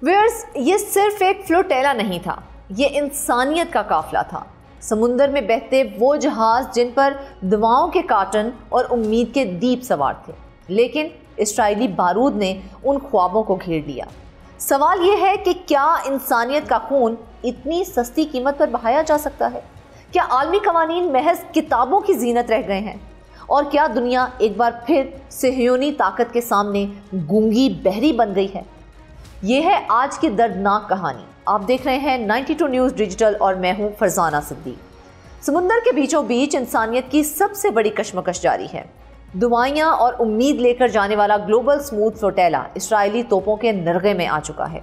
Wears, یہ صرف ایک فلوٹیلا نہیں تھا، یہ انسانیت کا قافلہ تھا۔ سمندر میں بہتے وہ جہاز جن پر دعاؤں کے کارٹن اور امید کے دیپ سوار تھے، لیکن اسرائیلی بارود نے ان خوابوں کو گھیر لیا۔ سوال یہ ہے کہ کیا انسانیت کا خون اتنی سستی قیمت پر بہایا جا سکتا ہے؟ کیا عالمی قوانین محض کتابوں کی زینت رہ گئے ہیں؟ اور کیا دنیا ایک بار پھر صہیونی طاقت کے سامنے گونگی بہری بن گئی ہے؟ یہ ہے آج کی دردناک کہانی۔ آپ دیکھ رہے ہیں 92 نیوز ڈیجیٹل اور میں ہوں فرزانہ صدیق۔ سمندر کے بیچوں بیچ انسانیت کی سب سے بڑی کشمکش جاری ہے۔ دعائیاں اور امید لے کر جانے والا گلوبل سموتھ فلوٹیلا اسرائیلی توپوں کے نرغے میں آ چکا ہے۔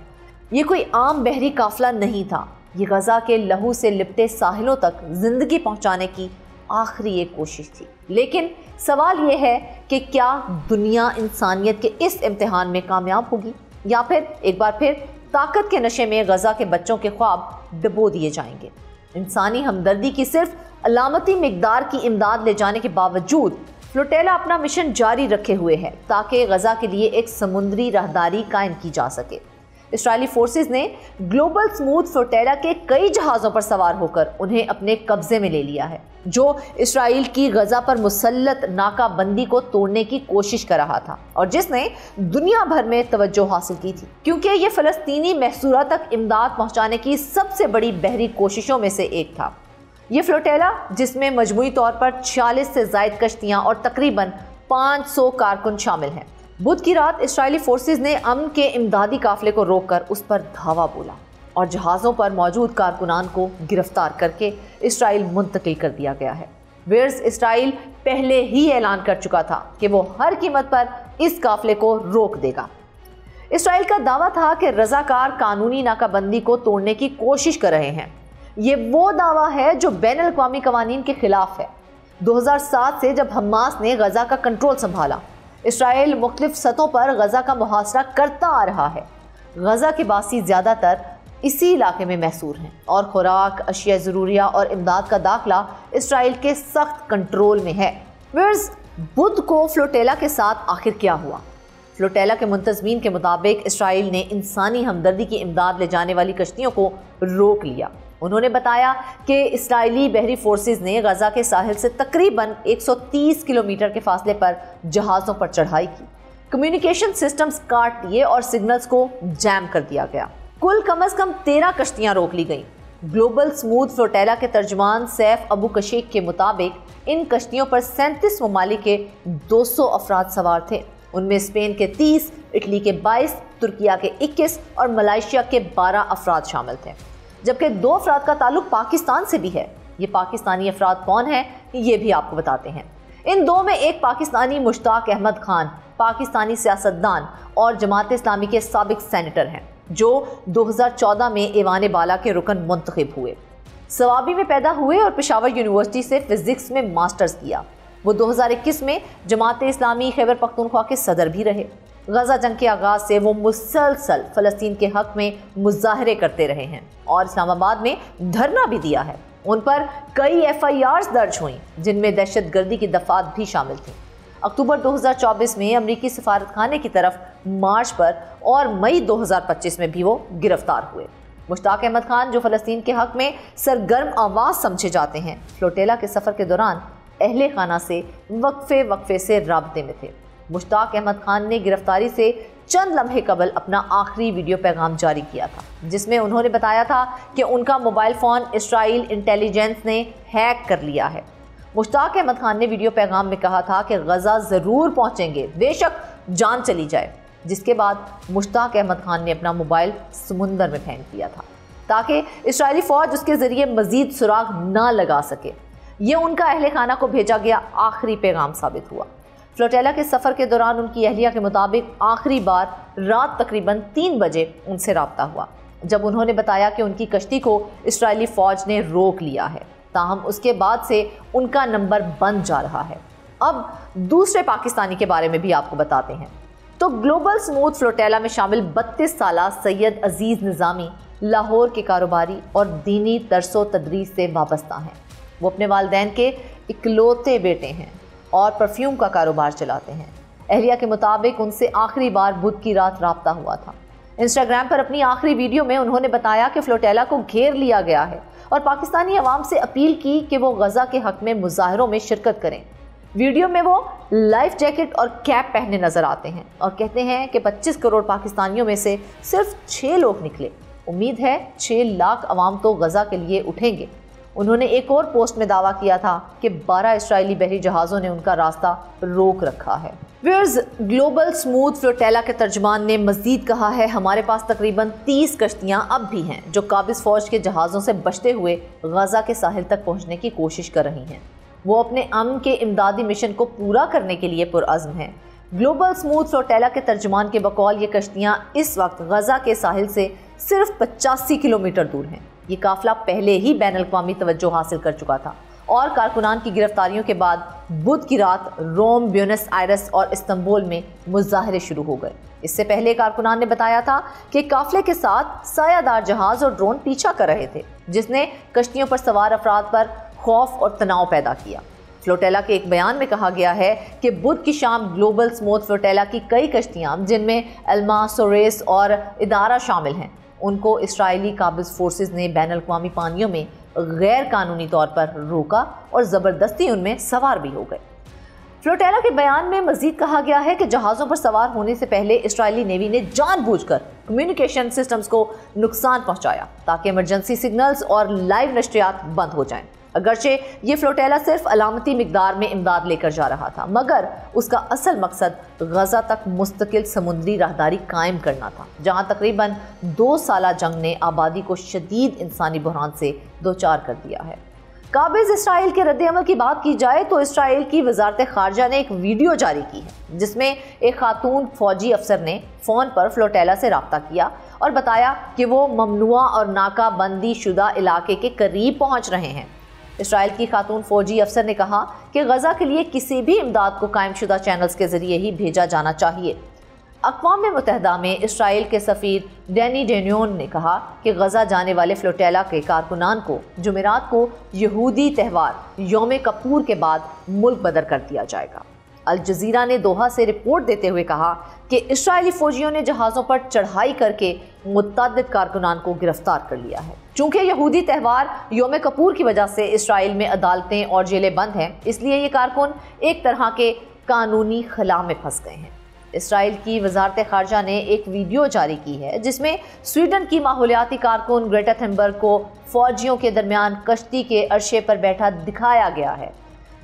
یہ کوئی عام بحری قافلہ نہیں تھا، یہ غزہ کے لہو سے لپٹے ساحلوں تک زندگی پہنچانے کی آخری ایک کوشش تھی۔ لیکن سوال یہ ہے کہ کیا دنیا انسانیت کے اس امتحان میں کامیاب ہوگی، یا پھر ایک بار پھر طاقت کے نشے میں غزہ کے بچوں کے خواب ڈبو دیے جائیں گے؟ انسانی ہمدردی کی صرف علامتی مقدار کی امداد لے جانے کے باوجود فلوٹیلا اپنا مشن جاری رکھے ہوئے ہے تاکہ غزہ کے لیے ایک سمندری راہداری قائم کی جا سکے۔ اسرائیلی فورسز نے گلوبل سموتھ فلوٹیلا کے کئی جہازوں پر سوار ہو کر انہیں اپنے قبضے میں لے لیا ہے، جو اسرائیل کی غزہ پر مسلط ناکہ بندی کو توڑنے کی کوشش کر رہا تھا اور جس نے دنیا بھر میں توجہ حاصل کی تھی، کیونکہ یہ فلسطینی محصورہ تک امداد پہنچانے کی سب سے بڑی بحری کوششوں میں سے ایک تھا۔ یہ فلوٹیلا، جس میں مجموعی طور پر 46 سے زائد کشتیاں اور تقریباً 500 کارکن شامل ہیں، بدھ کی رات اسرائیلی فورسز نے امن کے امدادی قافلے کو روک کر اس پر دھاوا بولا اور جہازوں پر موجود کارکنان کو گرفتار کر کے اسرائیل منتقل کر دیا گیا ہے۔ ویئرز، اسرائیل پہلے ہی اعلان کر چکا تھا کہ وہ ہر قیمت پر اس قافلے کو روک دے گا۔ اسرائیل کا دعویٰ تھا کہ رضاکار قانونی ناکہ بندی کو توڑنے کی کوشش کر رہے ہیں۔ یہ وہ دعویٰ ہے جو بین الاقوامی قوانین کے خلاف ہے۔ 2007 سے جب حماس نے غزہ کا کنٹرول سنبھالا، اسرائیل مختلف سطحوں پر غزہ کا محاصرہ کرتا آ رہا ہے۔ غزہ کے باسی زیادہ تر اسی علاقے میں محصور ہیں اور خوراک، اشیاء ضروریہ اور امداد کا داخلہ اسرائیل کے سخت کنٹرول میں ہے۔ ویئرز، بدھ کو فلوٹیلا کے ساتھ آخر کیا ہوا؟ فلوٹیلا کے منتظمین کے مطابق اسرائیل نے انسانی ہمدردی کی امداد لے جانے والی کشتیوں کو روک لیا۔ انہوں نے بتایا کہ اسرائیلی بحری فورسز نے غزہ کے ساحل سے تقریباً 130 کلومیٹر کے فاصلے پر جہازوں پر چڑھائی کی، کمیونیکیشن سسٹمز کاٹ دیے اور سگنلز کو جیم کر دیا گیا۔ کل کم از کم 13 کشتیاں روک لی گئیں۔ گلوبل سموتھ فلوٹیلا کے ترجمان سیف ابو کشیک کے مطابق ان کشتیوں پر 37 ممالک کے 200 افراد سوار تھے۔ ان میں اسپین کے 30، اٹلی کے 22، ترکیہ کے 21 اور ملائیشیا کے 12 افراد شامل تھے، جبکہ 2 افراد کا تعلق پاکستان سے بھی ہے۔ یہ پاکستانی افراد کون ہیں، یہ بھی آپ کو بتاتے ہیں۔ ان 2 میں ایک پاکستانی مشتاق احمد خان، پاکستانی سیاستدان اور جماعت اسلامی کے سابق سینیٹر ہیں، جو 2014 میں ایوان بالا کے رکن منتخب ہوئے، صوابی میں پیدا ہوئے اور پشاور یونیورسٹی سے فزکس میں ماسٹرز کیا۔ وہ 2021 میں جماعت اسلامی خیبر پختونخوا کے صدر بھی رہے۔ غزہ جنگ کے آغاز سے وہ مسلسل فلسطین کے حق میں مظاہرے کرتے رہے ہیں اور اسلام آباد میں دھرنا بھی دیا ہے۔ ان پر کئی FIRs درج ہوئیں جن میں دہشت گردی کی دفعات بھی شامل تھیں۔ اکتوبر 2024 میں امریکی سفارت خانے کی طرف مارچ پر اور مئی 2025 میں بھی وہ گرفتار ہوئے۔ مشتاق احمد خان، جو فلسطین کے حق میں سرگرم آواز سمجھے جاتے ہیں، فلوٹیلا کے سفر کے دوران اہل خانہ سے وقفے سے رابطے میں تھے۔ مشتاق احمد خان نے گرفتاری سے چند لمحے قبل اپنا آخری ویڈیو پیغام جاری کیا تھا، جس میں انہوں نے بتایا تھا کہ ان کا موبائل فون اسرائیل انٹیلیجنس نے ہیک کر لیا ہے۔ مشتاق احمد خان نے ویڈیو پیغام میں کہا تھا کہ غزہ ضرور پہنچیں گے، بے شک جان چلی جائے، جس کے بعد مشتاق احمد خان نے اپنا موبائل سمندر میں پھینک دیا تھا تاکہ اسرائیلی فوج اس کے ذریعے مزید سراغ نہ لگا سکے۔ یہ ان کا اہل خانہ کو بھیجا گیا آخری پیغام ثابت ہوا۔ فلوٹیلا کے سفر کے دوران ان کی اہلیہ کے مطابق آخری بار رات تقریباً 3 بجے ان سے رابطہ ہوا، جب انہوں نے بتایا کہ ان کی کشتی کو اسرائیلی فوج نے روک لیا ہے، تاہم اس کے بعد سے ان کا نمبر بند جا رہا ہے۔ اب دوسرے پاکستانی کے بارے میں بھی آپ کو بتاتے ہیں۔ تو گلوبل سموتھ فلوٹیلا میں شامل 32 سالہ سید عزیز نظامی لاہور کے کاروباری اور دینی درس و تدریس سے وابستہ ہیں۔ وہ اپنے والدین کے اکلوتے بیٹے ہیں اور پرفیوم کا کاروبار چلاتے ہیں۔ اہلیہ کے مطابق ان سے آخری بار بدھ کی رات رابطہ ہوا تھا۔ انسٹاگرام پر اپنی آخری ویڈیو میں انہوں نے بتایا کہ فلوٹیلا کو گھیر لیا گیا ہے اور پاکستانی عوام سے اپیل کی کہ وہ غزہ کے حق میں مظاہروں میں شرکت کریں۔ ویڈیو میں وہ لائف جیکٹ اور کیپ پہنے نظر آتے ہیں اور کہتے ہیں کہ 25 کروڑ پاکستانیوں میں سے صرف 6 لوگ نکلے، امید ہے 6 لاکھ عوام تو غزہ کے لیے اٹھیں گے۔ انہوں نے ایک اور پوسٹ میں دعویٰ کیا تھا کہ 12 اسرائیلی بحری جہازوں نے ان کا راستہ روک رکھا ہے۔ ویئرز گلوبل سموتھ فلوٹیلا کے ترجمان نے مزید کہا ہے، ہمارے پاس تقریباً 30 کشتیاں اب بھی ہیں جو قابض فوج کے جہازوں سے بچتے ہوئے غزہ کے ساحل تک پہنچنے کی کوشش کر رہی ہیں۔ وہ اپنے امن کے امدادی مشن کو پورا کرنے کے لیے پرعزم ہیں۔ گلوبل سموتھ فلوٹیلا کے ترجمان کے بقول یہ کشتیاں اس وقت غزہ کے ساحل سے صرف 85 کلومیٹر دور ہیں۔ یہ قافلہ پہلے ہی بین الاقوامی توجہ حاصل کر چکا تھا اور کارکنان کی گرفتاریوں کے بعد بدھ کی رات روم، بیونس آئرس اور استنبول میں مظاہرے شروع ہو گئے۔ اس سے پہلے کارکنان نے بتایا تھا کہ قافلے کے ساتھ سایہ دار جہاز اور ڈرون پیچھا کر رہے تھے، جس نے کشتیوں پر سوار افراد پر خوف اور تناؤ پیدا کیا۔ فلوٹیلا کے ایک بیان میں کہا گیا ہے کہ بدھ کی شام گلوبل سموتھ فلوٹیلا کی کئی کشتیاں، جن میں الما، سوریس اور ادارہ شامل ہیں، ان کو اسرائیلی قابض فورسز نے بین الاقوامی پانیوں میں غیر قانونی طور پر روکا اور زبردستی ان میں سوار بھی ہو گئے۔ فلوٹیلا کے بیان میں مزید کہا گیا ہے کہ جہازوں پر سوار ہونے سے پہلے اسرائیلی نیوی نے جان بوجھ کر کمیونیکیشن سسٹمز کو نقصان پہنچایا تاکہ ایمرجنسی سگنلز اور لائیو نشریات بند ہو جائیں۔ اگرچہ یہ فلوٹیلا صرف علامتی مقدار میں امداد لے کر جا رہا تھا، مگر اس کا اصل مقصد غزہ تک مستقل سمندری راہداری قائم کرنا تھا، جہاں تقریباً 2 سالہ جنگ نے آبادی کو شدید انسانی بحران سے دوچار کر دیا ہے۔ قابض اسرائیل کے رد عمل کی بات کی جائے تو اسرائیل کی وزارت خارجہ نے ایک ویڈیو جاری کی ہے جس میں ایک خاتون فوجی افسر نے فون پر فلوٹیلا سے رابطہ کیا اور بتایا کہ وہ ممنوعہ اور ناکہ بندی شدہ علاقے کے قریب پہنچ رہے ہیں۔ اسرائیل کی خاتون فوجی افسر نے کہا کہ غزہ کے لیے کسی بھی امداد کو قائم شدہ چینلز کے ذریعے ہی بھیجا جانا چاہیے۔ اقوام متحدہ میں اسرائیل کے سفیر ڈینی ڈینیون نے کہا کہ غزہ جانے والے فلوٹیلا کے کارکنان کو جمعرات کو یہودی تہوار یوم کپور کے بعد ملک بدر کر دیا جائے گا۔ الجزیرہ نے دوحہ سے رپورٹ دیتے ہوئے کہا کہ اسرائیلی فوجیوں نے جہازوں پر چڑھائی کر کے متعدد کارکنان کو گرفتار کر لیا ہے۔ چونکہ یہودی تہوار یوم کپور کی وجہ سے اسرائیل میں عدالتیں اور جیلیں بند ہیں، اس لیے یہ کارکن ایک طرح کے قانونی خلا میں پھنس گئے ہیں۔ اسرائیل کی وزارت خارجہ نے ایک ویڈیو جاری کی ہے جس میں سویڈن کی ماحولیاتی کارکن گریٹا تھنبرگ کو فوجیوں کے درمیان کشتی کے عرشے پر بیٹھا دکھایا گیا ہے۔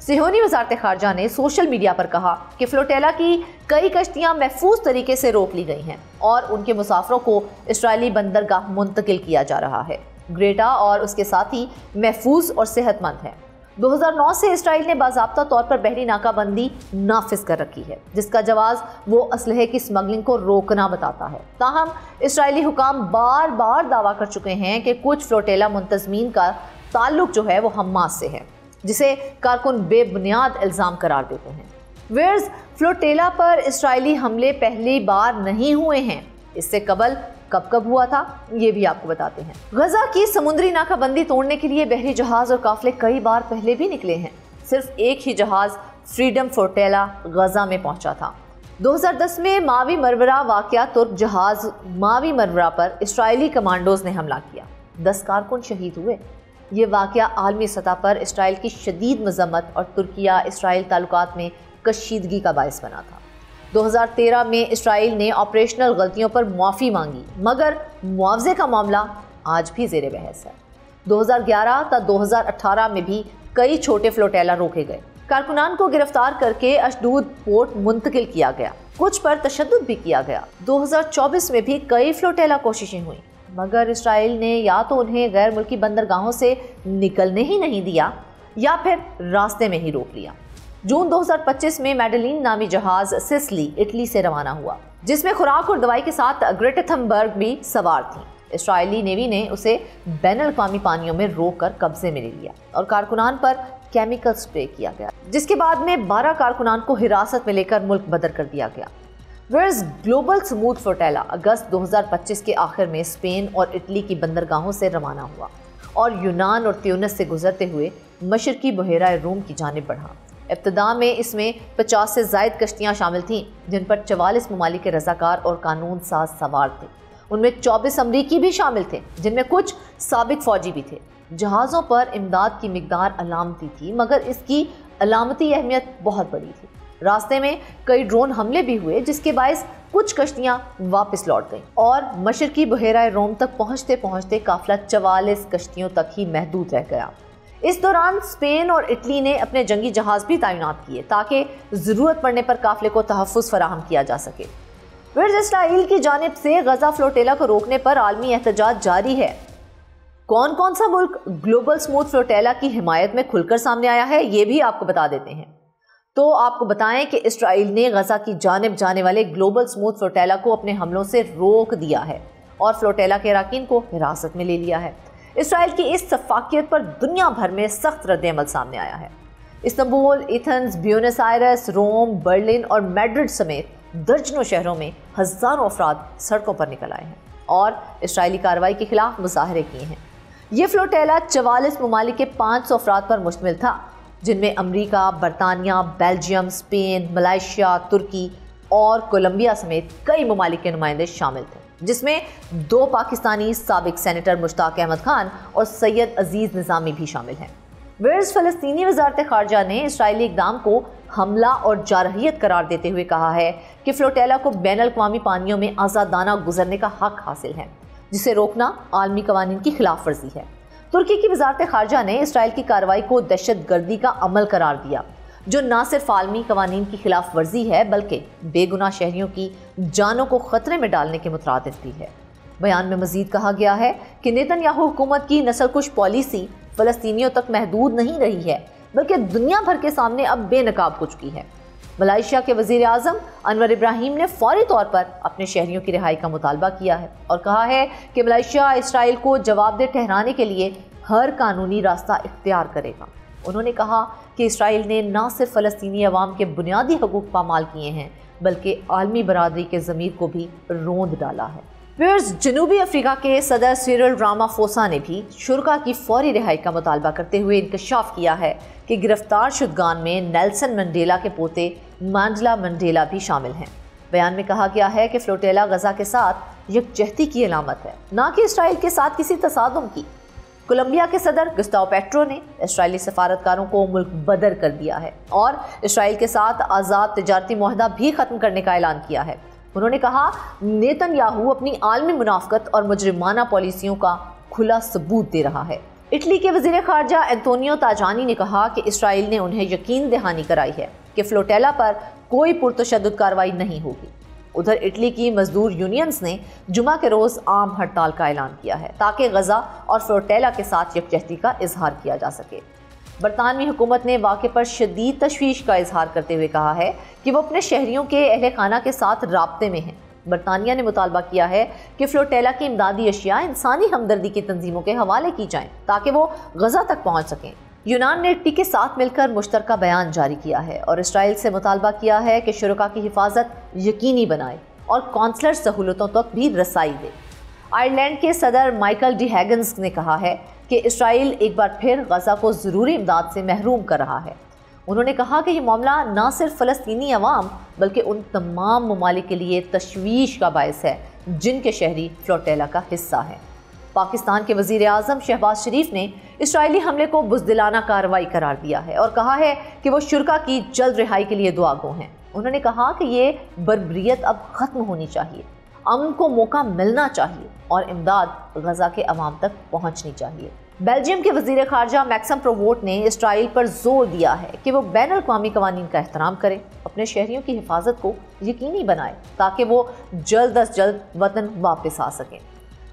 صہیونی وزارت خارجہ نے سوشل میڈیا پر کہا کہ فلوٹیلا کی کئی کشتیاں محفوظ طریقے سے روک لی گئی ہیں اور ان کے مسافروں کو اسرائیلی بندرگاہ منتقل کیا جا رہا ہے۔ گریٹا اور اس کے ساتھی محفوظ اور صحت مند ہیں۔ 2009 سے اسرائیل نے باضابطہ طور پر بحری ناکہ بندی نافذ کر رکھی ہے، جس کا جواز وہ اسلحے کی سمگلنگ کو روکنا بتاتا ہے۔ تاہم اسرائیلی حکام بار بار دعویٰ کر چکے ہیں کہ کچھ فلوٹیلا منتظمین کا تعلق جو ہے وہ حماس سے ہے، جسے کارکن بے بنیاد الزام قرار دیتے ہیں۔ ویئرز فلوٹیلا پر اسرائیلی حملے پہلی بار نہیں ہوئے ہیں، اس سے قبل کب ہوا تھا یہ بھی آپ کو بتاتے ہیں۔ غزہ کی سمندری ناکہ بندی توڑنے کے لیے بحری جہاز اور قافلے کئی بار پہلے بھی نکلے ہیں۔ صرف ایک ہی جہاز فریڈم فلوٹیلا غزہ میں پہنچا تھا۔ 2010 میں ماوی مرورہ واقعہ ترک جہاز ماوی مرورہ پر اسرائیلی کمانڈوز نے حملہ کیا، 10 کارکن شہید ہوئے۔ یہ واقعہ عالمی سطح پر اسرائیل کی شدید مذمت اور ترکیہ اسرائیل تعلقات میں کشیدگی کا باعث بنا تھا۔ 2013 میں اسرائیل نے آپریشنل غلطیوں پر معافی مانگی، مگر معاوضے کا معاملہ آج بھی زیر بحث ہے۔ 2011 تا 2018 میں بھی کئی چھوٹے فلوٹیلا روکے گئے، کارکنان کو گرفتار کر کے اشدود پورٹ منتقل کیا گیا، کچھ پر تشدد بھی کیا گیا۔ 2024 میں بھی کئی فلوٹیلا کوششیں ہوئیں، مگر اسرائیل نے یا تو انہیں غیر ملکی بندرگاہوں سے نکلنے ہی نہیں دیا یا پھر راستے میں ہی روک لیا۔ جون 2025 میں میڈلین نامی جہاز سسلی اٹلی سے روانہ ہوا، جس میں خوراک اور دوائی کے ساتھ گریٹا تھنبرگ بھی سوار تھیں۔ اسرائیلی نیوی نے اسے بین الاقوامی پانیوں میں روک کر قبضے میں لے لیا اور کارکنان پر کیمیکل سپرے کیا گیا، جس کے بعد میں 12 کارکنان کو حراست میں لے کر ملک بدر کر دیا گیا۔ ویئرز گلوبل سموتھ فلوٹیلا اگست 2025 کے آخر میں اسپین اور اٹلی کی بندرگاہوں سے روانہ ہوا اور یونان اور تیونس سے گزرتے ہوئے مشرقی بحیرہ روم کی جانب بڑھا۔ ابتدا میں اس میں 50 سے زائد کشتیاں شامل تھیں، جن پر 44 ممالک کے رضاکار اور قانون ساز سوار تھے۔ ان میں 24 امریکی بھی شامل تھے، جن میں کچھ سابق فوجی بھی تھے۔ جہازوں پر امداد کی مقدار علامتی تھی، مگر اس کی علامتی اہمیت بہت بڑی تھی۔ راستے میں کئی ڈرون حملے بھی ہوئے، جس کے باعث کچھ کشتیاں واپس لوٹ گئیں اور مشرقی بحیرہ روم تک پہنچتے پہنچتے قافلہ 44 کشتیوں تک ہی محدود رہ گیا۔ اس دوران اسپین اور اٹلی نے اپنے جنگی جہاز بھی تعینات کیے تاکہ ضرورت پڑنے پر قافلے کو تحفظ فراہم کیا جا سکے۔ اسرائیل کی جانب سے غزہ فلوٹیلا کو روکنے پر عالمی احتجاج جاری ہے۔ کون کون سا ملک گلوبل سموتھ فلوٹیلا کی حمایت میں کھل کر سامنے آیا ہے، یہ بھی آپ کو بتا دیتے ہیں۔ تو آپ کو بتائیں کہ اسرائیل نے غزہ کی جانب جانے والے گلوبل سموتھ فلوٹیلا کو اپنے حملوں سے روک دیا ہے اور فلوٹیلا کے اراکین کو حراست میں لے لیا ہے۔ اسرائیل کی اس شفافیت پر دنیا بھر میں سخت رد عمل سامنے آیا ہے۔ استنبول، ایتھنز، بیونس آئرس، روم، برلن اور میڈرڈ سمیت درجنوں شہروں میں ہزاروں افراد سڑکوں پر نکل آئے ہیں اور اسرائیلی کارروائی کے خلاف مظاہرے کیے ہیں۔ یہ فلوٹیلا 44 ممالک کے 500 افراد پر مشتمل تھا، جن میں امریکہ، برطانیہ، بیلجیم، اسپین، ملائیشیا، ترکی اور کولمبیا سمیت کئی ممالک کے نمائندے شامل تھے، جس میں 2 پاکستانی سابق سینیٹر مشتاق احمد خان اور سید عزیز نظامی بھی شامل ہیں۔ فلسطینی وزارت خارجہ نے اسرائیلی اقدام کو حملہ اور جارحیت قرار دیتے ہوئے کہا ہے کہ فلوٹیلا کو بین الاقوامی پانیوں میں آزادانہ گزرنے کا حق حاصل ہے، جسے روکنا عالمی قوانین کی خلاف ورزی ہے۔ ترکی کی وزارت خارجہ نے اسرائیل کی کارروائی کو دہشت گردی کا عمل قرار دیا، جو نہ صرف عالمی قوانین کی خلاف ورزی ہے بلکہ بے گناہ شہریوں کی جانوں کو خطرے میں ڈالنے کے مترادف بھی ہے۔ بیان میں مزید کہا گیا ہے کہ نیتن یاہو حکومت کی نسل کش پالیسی فلسطینیوں تک محدود نہیں رہی ہے بلکہ دنیا بھر کے سامنے اب بے نقاب ہو چکی ہے۔ ملائیشیا کے وزیر اعظم انور ابراہیم نے فوری طور پر اپنے شہریوں کی رہائی کا مطالبہ کیا ہے اور کہا ہے کہ ملائیشیا اسرائیل کو جواب دہ ٹھہرانے کے لیے ہر قانونی راستہ اختیار کرے گا۔ انہوں نے کہا کہ اسرائیل نے نہ صرف فلسطینی عوام کے بنیادی حقوق پامال کیے ہیں بلکہ عالمی برادری کے ضمیر کو بھی روند ڈالا ہے۔ جنوبی افریقہ کے صدر سیرل رامافوسا نے بھی شرکا کی فوری رہائی کا مطالبہ کرتے ہوئے انکشاف کیا ہے کہ گرفتار شدگان میں نیلسن منڈیلا کے پوتے مانڈلا منڈیلا بھی شامل ہیں۔ بیان میں کہا گیا ہے کہ فلوٹیلا غزہ کے ساتھ یکجہتی کی علامت ہے، نہ کہ اسرائیل کے ساتھ کسی تصادم کی۔ کولمبیا کے صدر گسٹاو پیٹرو نے اسرائیلی سفارتکاروں کو ملک بدر کر دیا ہے اور اسرائیل کے ساتھ آزاد تجارتی معاہدہ بھی ختم کرنے کا اعلان کیا ہے۔ انہوں نے کہا نیتن یاہو اپنی عالمی منافقت اور مجرمانہ پالیسیوں کا کھلا ثبوت دے رہا ہے۔ اٹلی کے وزیر خارجہ انتونیو تاجانی نے کہا کہ اسرائیل نے انہیں یقین دہانی کرائی ہے کہ فلوٹیلا پر کوئی پرتشدد کارروائی نہیں ہوگی۔ ادھر اٹلی کی مزدور یونینز نے جمعہ کے روز عام ہڑتال کا اعلان کیا ہے تاکہ غزہ اور فلوٹیلا کے ساتھ یکجہتی کا اظہار کیا جا سکے۔ برطانوی حکومت نے واقعے پر شدید تشویش کا اظہار کرتے ہوئے کہا ہے کہ وہ اپنے شہریوں کے اہل خانہ کے ساتھ رابطے میں ہیں۔ برطانیہ نے مطالبہ کیا ہے کہ فلوٹیلا کی امدادی اشیاء انسانی ہمدردی کی تنظیموں کے حوالے کی جائیں تاکہ وہ غزہ تک پہنچ سکیں۔ یونان نے اٹلی کے ساتھ مل کر مشترکہ بیان جاری کیا ہے اور اسرائیل سے مطالبہ کیا ہے کہ شرکاء کی حفاظت یقینی بنائے اور کونسلر سہولتوں تک بھی رسائی دے۔ آئرلینڈ کے صدر مائیکل ڈی ہیگنز نے کہا ہے کہ اسرائیل ایک بار پھر غزہ کو ضروری امداد سے محروم کر رہا ہے۔ انہوں نے کہا کہ یہ معاملہ نہ صرف فلسطینی عوام بلکہ ان تمام ممالک کے لیے تشویش کا باعث ہے جن کے شہری فلوٹیلا کا حصہ ہیں۔ پاکستان کے وزیر اعظم شہباز شریف نے اسرائیلی حملے کو بزدلانہ کارروائی قرار دیا ہے اور کہا ہے کہ وہ شرکاء کی جلد رہائی کے لیے دعا گو ہیں۔ انہوں نے کہا کہ یہ بربریت اب ختم ہونی چاہیے، امن کو موقع ملنا چاہیے اور امداد غزہ کے عوام تک پہنچنی چاہیے۔ بیلجیم کے وزیر خارجہ میکسم پرووٹ نے اسرائیل پر زور دیا ہے کہ وہ بین الاقوامی قوانین کا احترام کرے، اپنے شہریوں کی حفاظت کو یقینی بنائے تاکہ وہ جلد از جلد وطن واپس آ سکیں۔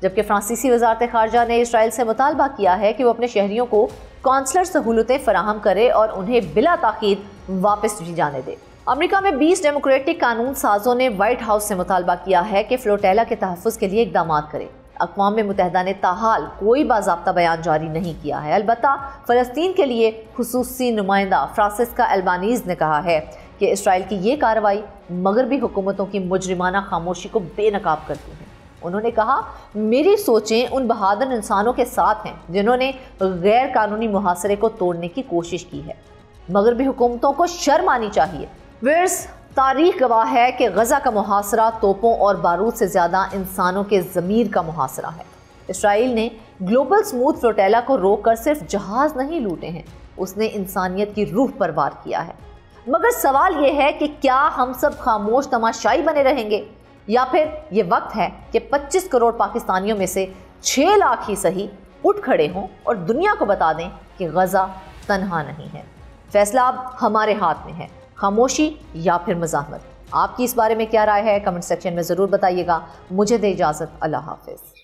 جبکہ فرانسیسی وزارت خارجہ نے اسرائیل سے مطالبہ کیا ہے کہ وہ اپنے شہریوں کو کونسلر سہولتیں فراہم کرے اور انہیں بلا تاخیر واپس بھی جانے دے۔ امریکہ میں 20 ڈیموکریٹک قانون سازوں نے وائٹ ہاؤس سے مطالبہ کیا ہے کہ فلوٹیلا کے تحفظ کے لیے اقدامات کرے۔ اقوام متحدہ نے تاحال کوئی باضابطہ بیان جاری نہیں کیا ہے، البتہ فلسطین کے لیے خصوصی نمائندہ فرانسسکا البانیز نے کہا ہے کہ اسرائیل کی یہ کارروائی مغربی حکومتوں کی مجرمانہ خاموشی کو بے نقاب کرتی ہے۔ انہوں نے کہا میری سوچیں ان بہادر انسانوں کے ساتھ ہیں جنہوں نے غیر قانونی محاصرے کو توڑنے کی کوشش کی ہے۔ مغربی حکومتوں کو شرم آنی چاہیے۔ تاریخ گواہ ہے کہ غزہ کا محاصرہ توپوں اور بارود سے زیادہ انسانوں کے ضمیر کا محاصرہ ہے۔ اسرائیل نے گلوبل سموتھ فلوٹیلا کو روک کر صرف جہاز نہیں لوٹے ہیں، اس نے انسانیت کی روح پر وار کیا ہے۔ مگر سوال یہ ہے کہ کیا ہم سب خاموش تماشائی بنے رہیں گے، یا پھر یہ وقت ہے کہ 25 کروڑ پاکستانیوں میں سے 6 لاکھ ہی صحیح اٹھ کھڑے ہوں اور دنیا کو بتا دیں کہ غزہ تنہا نہیں ہے۔ فیصلہ اب ہمارے ہاتھ میں ہے، خاموشی یا پھر مزاحمت۔ آپ کی اس بارے میں کیا رائے ہے؟ کمنٹ سیکشن میں ضرور بتائیے گا۔ مجھے دے اجازت، اللہ حافظ۔